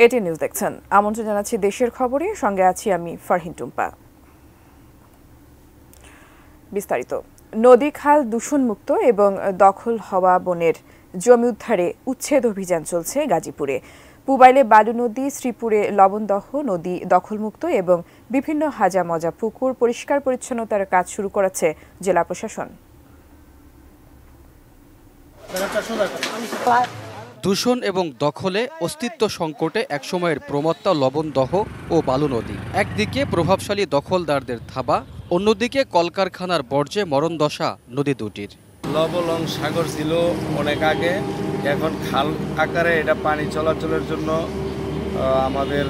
এটি নিউজ দেখছেন। আমন্ত্রণ জানাচ্ছি দেশের খবরে, সঙ্গে আছি আমি ফারহিন টুম্পা। বিস্তারিত। নদী খাল দূষণমুক্ত এবং দখল হওয়া বনের জমি উদ্ধারে উচ্ছেদ অভিযান চলছে গাজীপুরে। পুবাইলে বালু নদী, শ্রীপুরে লবণদহ নদী দখলমুক্ত এবং বিভিন্ন হাজা মজা পুকুর পরিষ্কার পরিচ্ছন্নতার কাজ শুরু করেছে জেলা প্রশাসন। দূষণ এবং দখলে অস্তিত্ব সংকটে একসময়ের প্রমত্তা লবণদহ ও বালু নদী। একদিকে প্রভাবশালী দখলদারদের থাবা, অন্যদিকে কলকারখানার বর্জ্যে মরণদশা নদী দুটির। লবণ সাগর ছিল অনেক আগে, এখন খাল আকারে এটা পানি চলাচলের জন্য আমাদের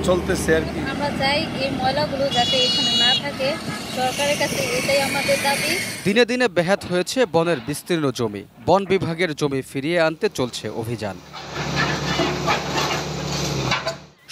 চলতেছে আর কি। আমরা চাই এই ময়লাগুলো যাতে এখানে না থাকে, সরকারের কাছে এটাই আমাদের দাবি। দিনে দিনে ব্যাহত হয়েছে বনের বিস্তীর্ণ জমি। বন বিভাগের জমি ফিরিয়ে আনতে চলছে অভিযান।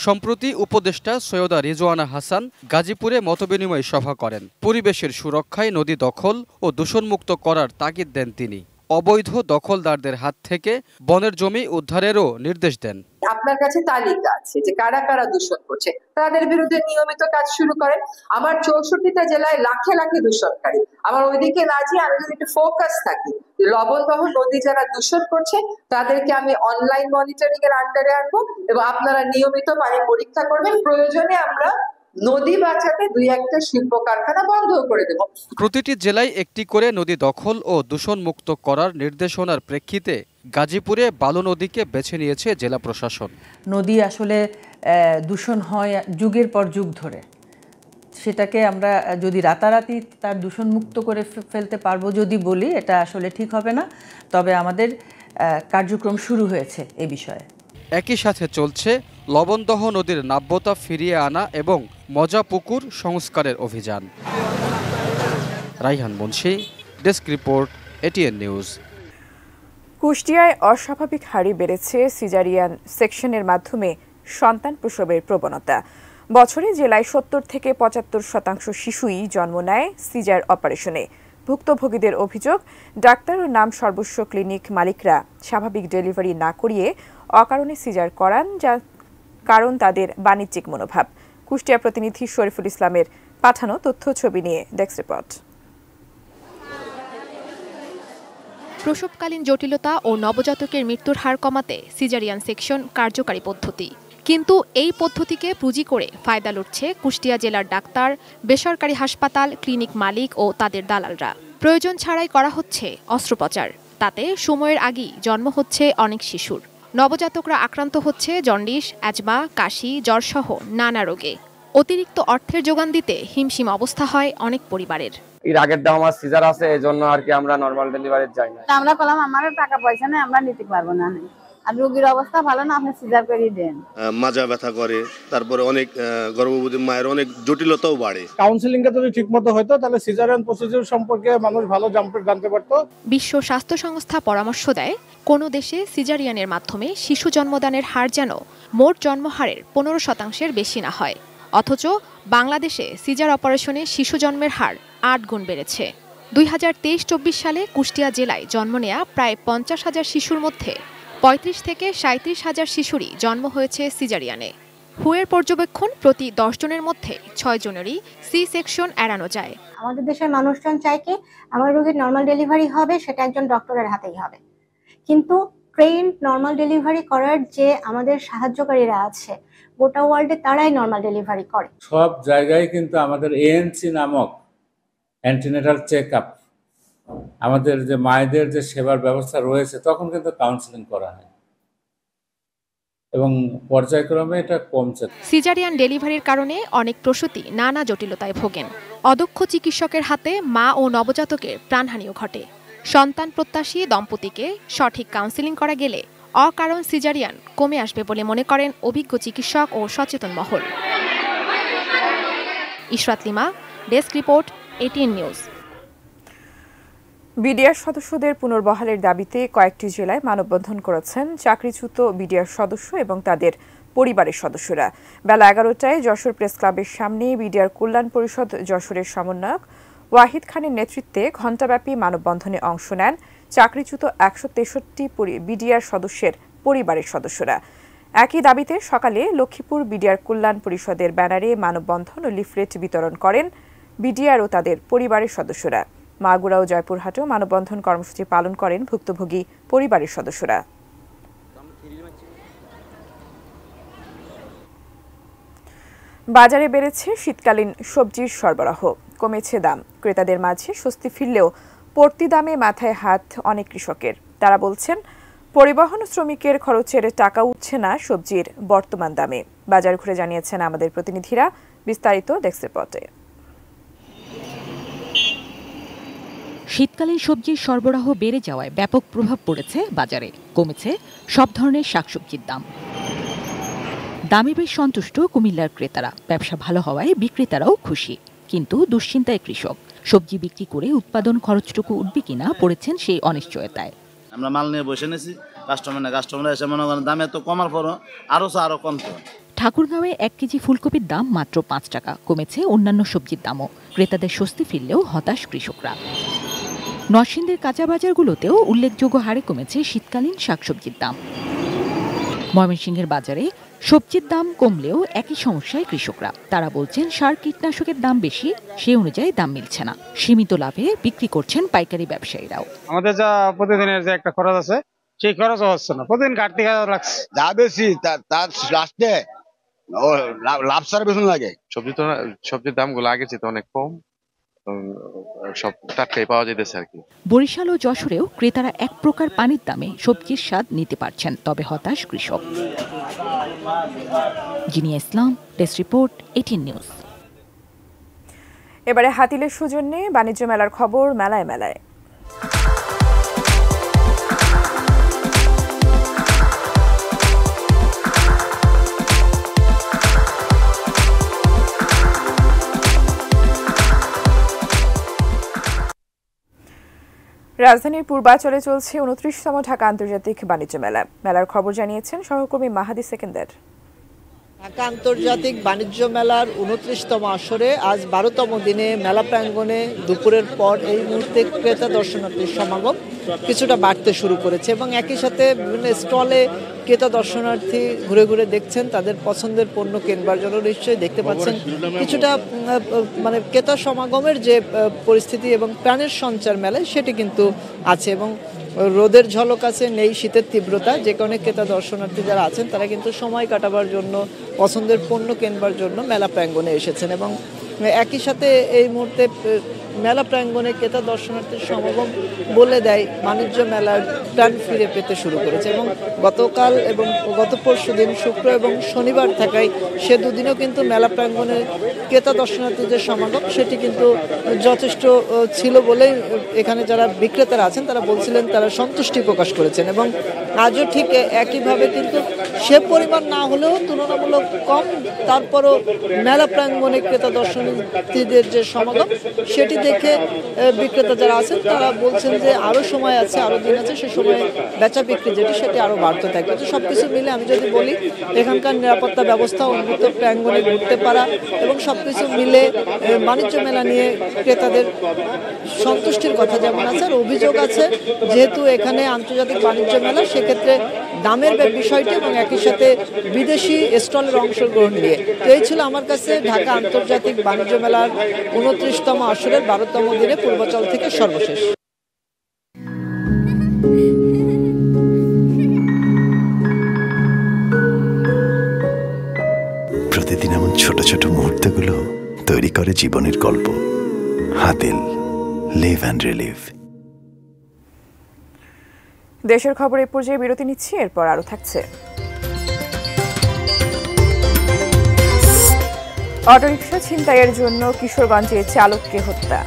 সম্প্রতি উপদেষ্টা সৈয়দা রিজওয়ানা হাসান গাজীপুরে মতবিনিময় সভা করেন। পরিবেশের সুরক্ষায় নদী দখল ও দূষণমুক্ত করার তাগিদ দেন তিনি। অবৈধ দখলদারদের হাত থেকে বনের জমি উদ্ধারেরও নির্দেশ দেন। আপনার কাছে তালিকা আছে যে কারা কারা দূষণ করছে, তাদের বিরুদ্ধে নিয়মিত কাজ শুরু করেন। আমার 64টা জেলায় লাখে লাখে দূষণকারী, আমার ওইদিকে না যেয়ে আমি যদি একটু ফোকাস থাকি, লবণদহ নদী যারা দূষণ করছে তাদেরকে আমি অনলাইন মনিটরিং এর আন্ডারে আনবো এবং আপনারা নিয়মিত পানি পরীক্ষা করবেন। প্রয়োজনে আমরা নদী বাঁচাতে 2-1টা শিল্প কারখানা বন্ধ করে দেব। প্রতিটি জেলায় একটি করে নদী দখল ও দূষণমুক্ত করার নির্দেশনার প্রেক্ষিতে গাজীপুরে বালু নদীকে বেছে নিয়েছে জেলা প্রশাসন। নদী আসলে দূষণ হয় যুগের পর যুগ ধরে, সেটাকে আমরা যদি রাতারাতি তার দূষণমুক্ত করে ফেলতে পারবো যদি বলি, এটা আসলে ঠিক হবে না। তবে আমাদের কার্যক্রম শুরু হয়েছে এ বিষয়ে। একই সাথে চলছে লবণদহ নদীর নাব্যতা ফিরিয়ে আনা এবং মজা পুকুর সংস্কারের অভিযান। Raihan Munshi, desk report, ATN news. কুষ্টিয়ায় অস্বাভাবিক হারে বেড়েছে সিজারিয়ান সেকশনের মাধ্যমে সন্তান প্রসবের প্রবণতা। বছরে জেলায় 70 থেকে 75% শিশুই জন্ম নেয় সিজার অপারেশনে। ভুক্তভোগীদের অভিযোগ, ডাক্তার ও নাম সর্বস্ব ক্লিনিক মালিকরা স্বাভাবিক ডেলিভারি না করিয়ে অকারণে সিজার করান, যার কারণ তাদের বাণিজ্যিক মনোভাব। কুষ্টিয়া প্রতিনিধি শরীফুল ইসলামের পাঠানো তথ্য ছবি নিয়ে ডেস্ক রিপোর্ট। প্রসবকালীন জটিলতা ও নবজাতকের মৃত্যুর হার কমাতে সিজারিয়ান সেকশন কার্যকারী পদ্ধতি, কিন্তু এই পদ্ধতিকে পুঁজি করে ফায়দা লুটছে কুষ্টিয়া জেলার ডাক্তার, বেসরকারি হাসপাতাল, ক্লিনিক মালিক ও তাদের দালালরা। প্রয়োজন ছাড়াই করা হচ্ছে অস্ত্রোপচার। তাতে সময়ের আগেই জন্ম হচ্ছে অনেক শিশুর। নবজাতকরা আক্রান্ত হচ্ছে জন্ডিস, অ্যাজমা, কাশি, জ্বরসহ নানা রোগে। অতিরিক্ত অর্থের যোগান দিতে হিমশিম অবস্থা হয় অনেক পরিবারের। এর আগের দাম আমার সিজার আছে, এজন্য আর কি আমরা নরমাল ডেলিভারি যাই না। আমরা বললাম আমার টাকা পয়সা নেই, আমরা নিতে পারবো না, আর রোগীর অবস্থা ভালো না, আপনি সিজার করে দেন। মাজা ব্যথা করে, তারপরে অনেক গর্ভবতী মায়ের অনেক জটিলতাও বাড়ে। কাউন্সেলিংটা যদি ঠিকমতো হতো তাহলে সিজারিয়ান প্রসিডিউর সম্পর্কে মানুষ ভালো জানতে পারতো। বিশ্ব স্বাস্থ্য সংস্থা পরামর্শ দেয়, কোনো দেশে সিজারিয়ানের মাধ্যমে শিশু জন্মদানের হার যেন মোট জন্মহারের 15% বেশি না হয়। অথচ বাংলাদেশে সিজার অপারেশনে শিশু জন্মের হার 8 গুণ বেড়েছে। 2023-24 সালে কুষ্টিয়া জেলায় জন্ম নেয়া প্রায় 50,000 শিশুর মধ্যে 35 থেকে 37,000 শিশুরই জন্ম হয়েছে সিজারিয়ানে। হুয়ের পর্যবেক্ষণ, প্রতি 10 জনের মধ্যে 6 জনেরই সি সেকশন এড়ানো যায়। আমাদের দেশের মানুষজন চায় কি আমার রোগীর নর্মাল ডেলিভারি হবে, সেটা একজন ডক্টরের হাতেই হবে। কিন্তু ট্রেন্ড নর্মাল ডেলিভারি করার যে আমাদের সাহায্যকারীরা আছে গোটা ওয়ার্ল্ডে, তারাই নর্মাল ডেলিভারি করে। সব জায়গায় কিন্তু আমাদের এএনসি নামক অ্যান্টিনেটাল চেক আপ, আমাদের যে মায়েদের যে সেবার ব্যবস্থা রয়েছে, তখন কিন্তু কাউন্সেলিং করা হয় এবং পর্যায়ক্রমে এটা কমছে। সিজারিয়ান ডেলিভারির কারণে অনেক প্রসূতি নানা জটিলতায় ভোগেন। অদক্ষ চিকিৎসকের হাতে মা ও নবজাতকের প্রাণহানিও ঘটে। সন্তান প্রত্যাশী দম্পতিকে সঠিক কাউন্সেলিং করা গেলে অকারণ সিজারিয়ান কমে আসবে বলে মনে করেন অভিজ্ঞ চিকিৎসক ও সচেতন মহল। Ishrat lima, desk report, ATN news. BDR সদস্যদের পুনর্বহালের দাবিতে কয়েকটি জেলায় মানববন্ধন করেছেন চাকরিচ্যুত বিডিআর সদস্য এবং তাদের পরিবারের সদস্যরা। বেলা 11টায় যশোর প্রেস ক্লাবের সামনে বিডিআর কল্যাণ পরিষদ যশোরের সমন্বয়ক ওয়াহিদ খানের নেতৃত্বে ঘণ্টাব্যাপী মানববন্ধনে অংশ নেন চাকরিচ্যুত 163 বিডিআর সদস্যের পরিবারের সদস্যরা। একই দাবিতে সকালে লক্ষ্মীপুর বিডিআর কল্যাণ পরিষদের ব্যানারে মানববন্ধন ও লিফলেট বিতরণ করেন বিডিআর ও তাদের পরিবারের সদস্যরা। মাগুরা ও জয়পুরহাটেও মানববন্ধন কর্মসূচি পালন করেন ভুক্তভোগী পরিবারের সদস্যরা। বাজারে বেড়েছে শীতকালীন সবজির সরবরাহ, কমেছে দাম। ক্রেতাদের মাঝে স্বস্তি ফিরলেও পড়তি দামে মাথায় হাত অনেক কৃষকের। তারা বলছেন, পরিবহন শ্রমিকের খরচের টাকা উঠছে না সবজির বর্তমান দামে। বাজার ঘুরে জানিয়েছেন আমাদের প্রতিনিধিরা। বিস্তারিত ডেস্ক রিপোর্টে। শীতকালীন সবজির সরবরাহ বেড়ে যাওয়ায় ব্যাপক প্রভাব পড়েছে বাজারে। কমেছে সব ধরনের শাকসবজির দাম। দামে বেশ সন্তুষ্ট কুমিল্লার ক্রেতারা। ব্যবসা ভালো হওয়ায় বিক্রেতারাও খুশি, কিন্তু দুশ্চিন্তায় কৃষক। সবজি বিক্রি করে উৎপাদন খরচটুকু উঠবে কিনা পড়েছেন সেই অনিশ্চয়তায়। আমরা মাল নিয়ে বসে নিয়েছি, কাস্টমার এসে মনে করেন দাম এত কমার পরও আরো কমতো। ঠাকুরগাঁওয়ে 1 কেজি ফুলকপির দাম মাত্র 5 টাকা। কমেছে অন্যান্য সবজির দামও। ক্রেতাদের স্বস্তি ফিরলেও হতাশ কৃষকরা। নরসিংদীর কাঁচা বাজারগুলোতেও উল্লেখযোগ্য হারে কমেছে শীতকালীন শাকসবজির দাম। ময়মনসিংহের বাজারে সবজির দাম কমলেও একই সমস্যায় কৃষকরা। তারা বলছেন, সার কীটনাশকের দাম বেশি, সে অনুযায়ী দাম মিলছে না। সীমিত লাভে বিক্রি করছেন পাইকারি ব্যবসায়ীরাও। আমাদের যা প্রতিদিনের যে একটা খরচ আছে, সেই খরচ হচ্ছে না। প্রতিদিন ঘাটতি লাগছে, যা বেশি তার লাস্টে লাভ ছাড়া বেশি লাগে। সবজির দামগুলো আগের চেয়ে অনেক কম, সব টাটকাই পাওয়া যেতেছে আর কি। বরিশাল ও যশোরেও ক্রেতারা এক প্রকার পানির দামে সবজির স্বাদ নিতে পারছেন, তবে হতাশ কৃষক। জিনিয়া ইসলাম, ডেস্ক রিপোর্ট, 18 নিউজ। এবারে হাতিলের সৌজন্যে বাণিজ্য মেলার খবর মেলায় মেলায়। রাজধানীর পূর্বাচলে চলছে 29তম ঢাকা আন্তর্জাতিক বাণিজ্য মেলা। মেলার খবর জানিয়েছেন সহকর্মী মাহাদি সেকেন্দার। ঢাকা আন্তর্জাতিক বাণিজ্য মেলার 29তম আসরে আজ 12তম দিনে মেলা প্রাঙ্গণে দুপুরের পর এই মুহূর্তে ক্রেতা দর্শনার্থীর সমাগম কিছুটা বাড়তে শুরু করেছে এবং একই সাথে বিভিন্ন স্টলে ক্রেতা দর্শনার্থী ঘুরে ঘুরে দেখছেন তাদের পছন্দের পণ্য কেনবার জন্য। নিশ্চয়ই দেখতে পাচ্ছেন কিছুটা মানে ক্রেতা সমাগমের যে পরিস্থিতি এবং প্রাণের সঞ্চার মেলায় সেটি কিন্তু আছে এবং রোদের ঝলক আছে, নেই শীতের তীব্রতা। যে কারণে ক্রেতা দর্শনার্থী যারা আছেন তারা কিন্তু সময় কাটাবার জন্য, পছন্দের পণ্য কেনবার জন্য মেলা প্রাঙ্গণে এসেছেন এবং একই সাথে এই মুহূর্তে মেলা প্রাঙ্গণে ক্রেতা দর্শনার্থীর সমাগম বলে দেয় বাণিজ্য মেলার প্রাণ ফিরে পেতে শুরু করেছে এবং গতকাল এবং গত পরশু দিন শুক্র এবং শনিবার থাকায় সে দুদিনও কিন্তু মেলা প্রাঙ্গণে ক্রেতা দর্শনার্থীদের সমাগম সেটি কিন্তু যথেষ্ট ছিল বলেই এখানে যারা বিক্রেতারা আছেন তারা বলছিলেন, তারা সন্তুষ্টি প্রকাশ করেছেন এবং আজও ঠিক একইভাবে কিন্তু সে পরিমাণ না হলেও তুলনামূলক কম, তারপরও মেলা প্রাঙ্গণে ক্রেতা দর্শনার্থীদের যে সমাগম সেটি দেখে বিক্রেতা যারা আছেন তারা বলছেন যে আরও সময় আছে, আরও দিন আছে, সে সময়ে বেচা বিক্রি যেটি সেটি আরও বাড়তে থাকবে। তো সব কিছু মিলে আমি যদি বলি এখানকার নিরাপত্তা ব্যবস্থা, উন্মুক্ত প্রাঙ্গণে ঘুরতে পারা এবং সব কিছু মিলে বাণিজ্য মেলা নিয়ে ক্রেতাদের সন্তুষ্টির কথা যেমন আছে আর অভিযোগ আছে, যেহেতু এখানে আন্তর্জাতিক বাণিজ্য মেলা সেক্ষেত্রে দামের বিষয়টি এবং একই সাথে বিদেশি স্টলের অংশগ্রহণ নিয়ে। তো এই ছিল আমার কাছে ঢাকা আন্তর্জাতিক বাণিজ্য মেলার 29তম আসরের 12তম দিনে পূর্বাচল থেকে সর্বশেষ। প্রতিদিন এমন ছোট ছোট মুহূর্তগুলো তৈরি করে জীবনের গল্প। Hatil, live and relive. দেশের খবর এই পর্যায়ে বিরতি নিচ্ছি, এরপর আরো থাকছে। অটোরিকশা ছিনতাইয়ের জন্য কিশোরগঞ্জে চালককে হত্যা।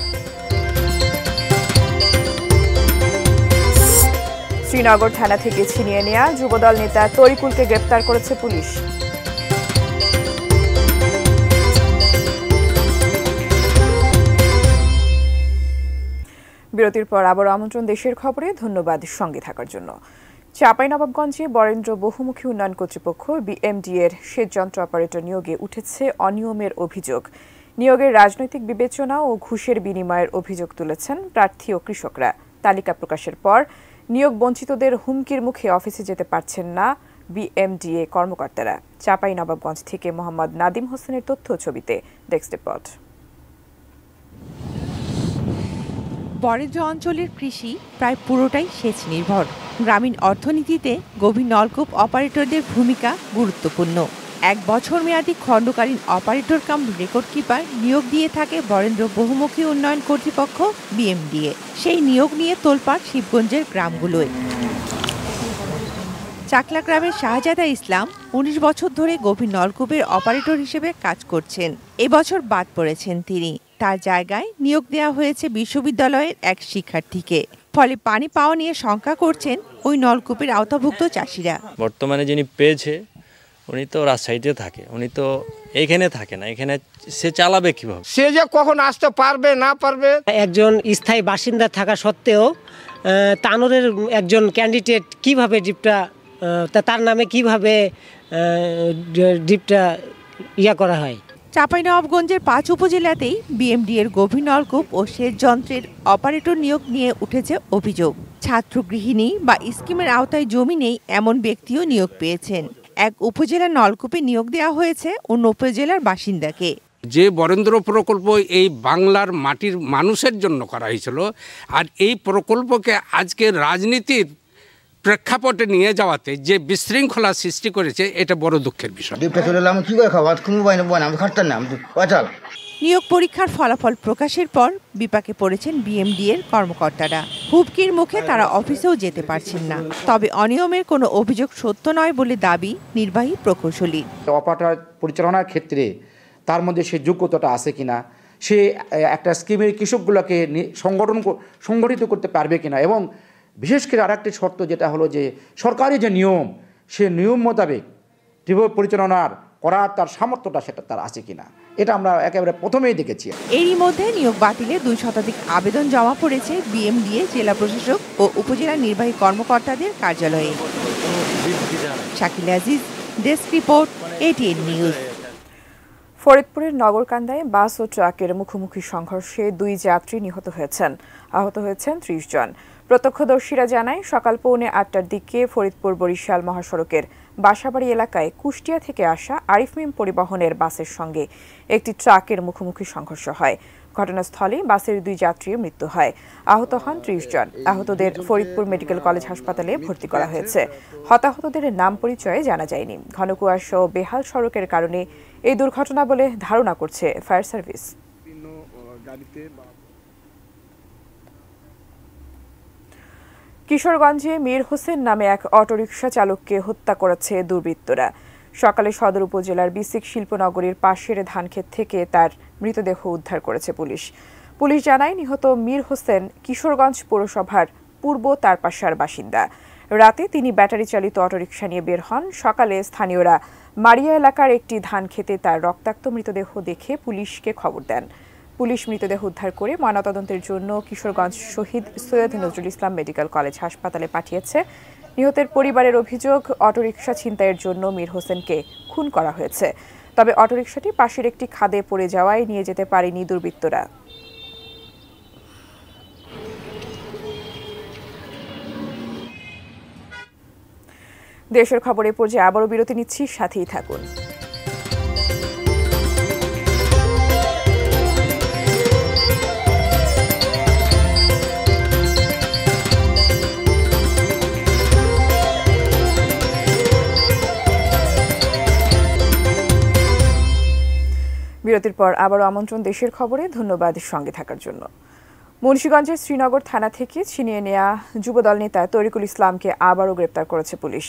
শ্রীনগর থানা থেকে ছিনিয়ে নেয়া যুবদল নেতা তরিকুলকে গ্রেপ্তার করেছে পুলিশ। বিরতির পর আবারও আমন্ত্রণ দেশের খবরে। ধন্যবাদ সঙ্গে থাকার জন্য। চাঁপাইনবাবগঞ্জে বরেন্দ্র বহুমুখী উন্নয়ন কর্তৃপক্ষ বিএমডি এর সেচ যন্ত্র অপারেটর নিয়োগে উঠেছে অনিয়মের অভিযোগ। নিয়োগের রাজনৈতিক বিবেচনা ও ঘুষের বিনিময়ের অভিযোগ তুলেছেন প্রার্থী ও কৃষকরা। তালিকা প্রকাশের পর নিয়োগ বঞ্চিতদের হুমকির মুখে অফিসে যেতে পারছেন না বিএমডিএ কর্মকর্তারা। চাঁপাইনবাবগঞ্জ থেকে মোহাম্মদ নাদিম হোসেনের তথ্য ছবিতে ডেস্ক রিপোর্ট। বরেন্দ্র অঞ্চলের কৃষি প্রায় পুরোটাই সেচ নির্ভর। গ্রামীণ অর্থনীতিতে গভীর নলকূপ অপারেটরদের ভূমিকা গুরুত্বপূর্ণ। 1 বছর মেয়াদী খণ্ডকালীন অপারেটর কাম রেকর্ড কিপার নিয়োগ দিয়ে থাকে বরেন্দ্র বহুমুখী উন্নয়ন কর্তৃপক্ষ বিএমডিএ। সেই নিয়োগ নিয়ে তোলপাড় শিবগঞ্জের গ্রামগুলোয়। চাকলা গ্রামের শাহজাদা ইসলাম 19 বছর ধরে গভীর নলকূপের অপারেটর হিসেবে কাজ করছেন। এবছর বাদ পড়েছেন তিনি। তার জায়গায় নিয়োগ দেওয়া হয়েছে বিশ্ববিদ্যালয়ের এক শিক্ষার্থীকে। ফলে পানি পাওয়া নিয়ে শঙ্কা করছেন ওই নলকূপের আওতাভুক্ত চাষিরা। বর্তমানে যিনি পেয়েছে উনি তো রাজশাহীতে থাকে, উনি তো এখানে থাকে না, এখানে সে চালাবে কিভাবে? সে যে কখন আসতে পারবে না পারবে। একজন স্থায়ী বাসিন্দা থাকা সত্ত্বেও তানোরের একজন ক্যান্ডিডেট কিভাবে ডিপটা তার নামে কিভাবে ডিপটা করা হয়। চাঁপাইনবাবগঞ্জের 5 উপজেলাতেই বিএমডিএর গভীর নলকূপ ও সেচ যন্ত্রের অপারেটর নিয়োগ নিয়ে উঠেছে অভিযোগ। ছাত্র গৃহিণী বা স্কিমের আওতায় জমি নেই এমন ব্যক্তিও নিয়োগ পেয়েছেন। এক উপজেলার নলকূপে নিয়োগ দেওয়া হয়েছে অন্য উপজেলার বাসিন্দাকে। যে বরেন্দ্র প্রকল্প এই বাংলার মাটির মানুষের জন্য করা হয়েছিল, আর এই প্রকল্পকে আজকে রাজনীতির প্রেক্ষাপটে নিয়ে যাওয়াতে যে বিশৃঙ্খলা সৃষ্টি করেছে, এটা বড় দুঃখের বিষয়। নিয়োগ পরীক্ষার ফলাফল প্রকাশের পর বিপাকে পড়েছেন বিএমডিএর কর্মকর্তারা। হুমকির মুখে তারা অফিসেও যেতে পারছেন না। তবে অনিয়মের কোনো অভিযোগ সত্য নয় বলে দাবি নির্বাহী প্রকৌশলী। অপারেটর পরিচালনার ক্ষেত্রে তার মধ্যে সে যোগ্যতাটা আছে কিনা, সে একটা স্কিমের কৃষকগুলোকে সংগঠিত করতে পারবে কিনা, এবং বিশেষ করে আরেকটি শর্ত যেটা হলো যে সরকারি যে নিয়ম, সে নিয়ম মোতাবেক পরিচালনার করার তার সামর্থ্যটা সেটা তার আছে কিনা, এটা আমরা একেবারে প্রথমেই দেখেছি। এরই মধ্যে নিয়োগ বাতিলে 2 শতাধিক আবেদন জমা পড়েছে বিএমডিএ জেলা প্রশাসক ও উপজেলা নির্বাহী কর্মকর্তাদের কার্যালয়ে। Shakil Aziz, desk report, ATN news. ফরিদপুরের নগরকান্দায় বাস ও ট্রাকের মুখোমুখি সংঘর্ষে 2 যাত্রী নিহত হয়েছেন, আহত হয়েছেন 30 জন। প্রত্যক্ষদর্শীরা জানায়, সকাল 8:45টার দিকে ফরিদপুর বরিশাল মহাসড়কের বাসাবাড়ি এলাকায় কুষ্টিয়া থেকে আসা আরিফ মিম পরিবহনের বাসের সঙ্গে একটি ট্রাকের মুখোমুখি সংঘর্ষ হয়। ঘটনাস্থলে বাসের 2 যাত্রীর মৃত্যু হয়, আহত হন 30 জন। আহতদের ফরিদপুর মেডিকেল কলেজ হাসপাতালে ভর্তি করা হয়েছে। হতাহতদের নাম পরিচয় জানা যায়নি। ঘন কুয়াশা ও বেহাল সড়কের কারণে এই দুর্ঘটনা বলে ধারণা করছে ফায়ার সার্ভিস। কিশোরগঞ্জে মীর হোসেন নামে এক অটোরিকশা চালককে হত্যা করেছে দুর্বৃত্তরা। সকালে সদর উপজেলার বিসিক শিল্পনগরীর পাশের ধানক্ষেত থেকে তার মৃতদেহ উদ্ধার করেছে পুলিশ। পুলিশ জানায়, নিহত মীর হোসেন কিশোরগঞ্জ পৌরসভার পূর্ব তারপাশার বাসিন্দা। রাতে তিনি ব্যাটারি চালিত অটোরিকশা নিয়ে বের হন। সকালে স্থানীয়রা মারিয়া এলাকার একটি ধানক্ষেতে তার রক্তাক্ত মৃতদেহ দেখে পুলিশকে খবর দেন। পুলিশ মৃতদেহ উদ্ধার করে ময়নাতদন্তের জন্য কিশোরগঞ্জ শহীদ সৈয়দ নজরুল ইসলাম মেডিকেল কলেজ হাসপাতালে পাঠিয়েছে। নিহতের পরিবারের অভিযোগ, অটোরিকশা ছিনতাইয়ের জন্য মীর হোসেনকে খুন করা হয়েছে। তবে অটোরিকশাটি পাশের একটি খাদে পড়ে যাওয়ায় নিয়ে যেতে পারেনি দুর্বৃত্তরা। দেশের খবরে পর্যায়ে আবারও বিরতি নিচ্ছি, সাথেই থাকুন। বিরতির পর আবারও আমন্ত্রণ দেশের খবরে। ধন্যবাদ সঙ্গে থাকার জন্য। মুন্সিগঞ্জের শ্রীনগর থানা থেকে ছিনিয়ে নেয়া যুবদল নেতা তরিকুল ইসলামকে আবারও গ্রেপ্তার করেছে পুলিশ।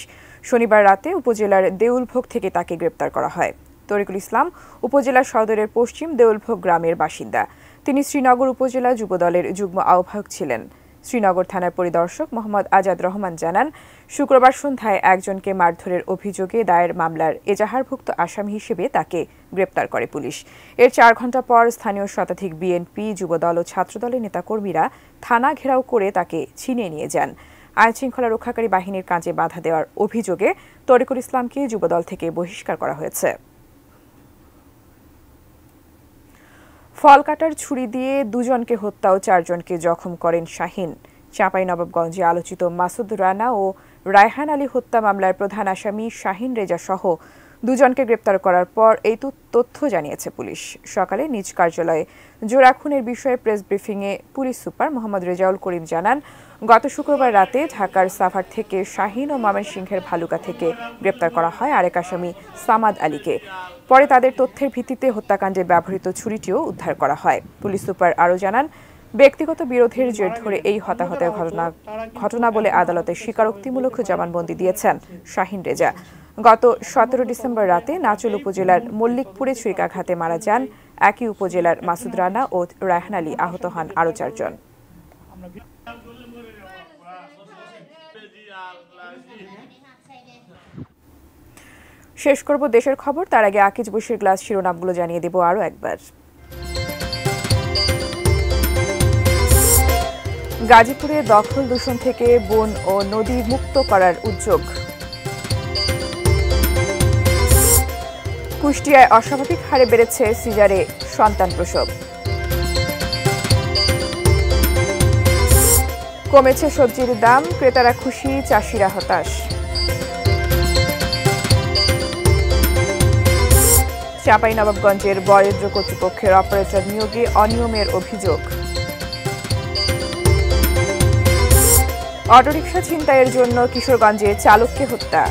শনিবার রাতে উপজেলার দেউলভোগ থেকে তাকে গ্রেপ্তার করা হয়। তরিকুল ইসলাম উপজেলা সদরের পশ্চিম দেউলভোগ গ্রামের বাসিন্দা। তিনি শ্রীনগর উপজেলা যুবদলের যুগ্ম আহ্বায়ক ছিলেন। শ্রীনগর থানার পরিদর্শক মোহাম্মদ আজাদ রহমান জানান, শুক্রবার সন্ধ্যায় একজনকে মারধরের অভিযোগে দায়ের মামলার এজাহারভুক্ত আসামি হিসেবে তাকে গ্রেপ্তার করে পুলিশ। এর 4 ঘণ্টা পর স্থানীয় শতাধিক বিএনপি, যুবদল ও ছাত্রদলের নেতাকর্মীরা থানা ঘেরাও করে তাকে ছিনিয়ে নিয়ে যান। আইনশৃঙ্খলা রক্ষাকারী বাহিনীর কাজে বাধা দেওয়ার অভিযোগে তরিকুল ইসলামকে যুবদল থেকে বহিষ্কার করা হয়েছে। ফল কাটার ছুরি দিয়ে 2 জনকে হত্যা ও 4 জনকে জখম করেন শাহীন। চাঁপাইনবাবগঞ্জে আলোচিত মাসুদ রানা ও রায়হান আলী হত্যা মামলার প্রধান আসামি শাহিন রেজা সহ দুজনকে গ্রেপ্তার করার পর এই তথ্য জানিয়েছে পুলিশ। সকালে নিজ কার্যালয়ে জোড়া খুনের বিষয়ে প্রেস ব্রিফিংয়ে পুলিশ সুপার মোহাম্মদ রেজাউল করিম জানান, গত শুক্রবার রাতে ঢাকার সাভার থেকে শাহিন ও ময়মনসিংহের ভালুকা থেকে গ্রেপ্তার করা হয় আরেক আসামি সামাদ আলীকে। পরে তাদের তথ্যের ভিত্তিতে হত্যাকাণ্ডে ব্যবহৃত ছুরিটিও উদ্ধার করা হয়। পুলিশ সুপার আরও জানান, ব্যক্তিগত বিরোধের জের ধরে এই হতাহতের ঘটনা বলে আদালতে স্বীকারোক্তিমূলক জবানবন্দি দিয়েছেন শাহিন রেজা। গত 17 ডিসেম্বর রাতে নাচল উপজেলার মল্লিকপুরে ছুরিকাঘাতে মারা যান একই উপজেলার মাসুদ রানা ও রায়হান আলী, আহত হন আরও 4 জন। শেষ করব দেশের খবর, তার আগে আকিজ বশির গ্লাস শিরোনামগুলো জানিয়ে দেব আরও একবার। গাজীপুরে দখল দূষণ থেকে বন ও নদী মুক্ত করার উদ্যোগ। কুষ্টিয়ায় অস্বাভাবিক হারে বেড়েছে সিজারে সন্তান প্রসব। কমেছে সবজির দাম, ক্রেতারা খুশি, চাষিরা হতাশ। চাঁপাইনবাবগঞ্জের বরেন্দ্র কর্তৃপক্ষের অপারেটর নিয়োগে অনিয়মের অভিযোগ। অটোরিকশা ছিনতাইয়ের জন্য কিশোরগঞ্জে চালককে হত্যা।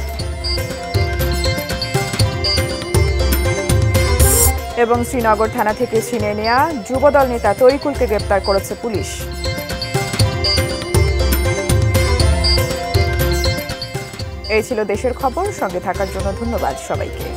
এবং শ্রীনগর থানা থেকে ছিনিয়ে নেওয়া যুবদল নেতা তরিকুলকে গ্রেপ্তার করেছে পুলিশ। এই ছিল দেশের খবর, সঙ্গে থাকার জন্য ধন্যবাদ সবাইকে।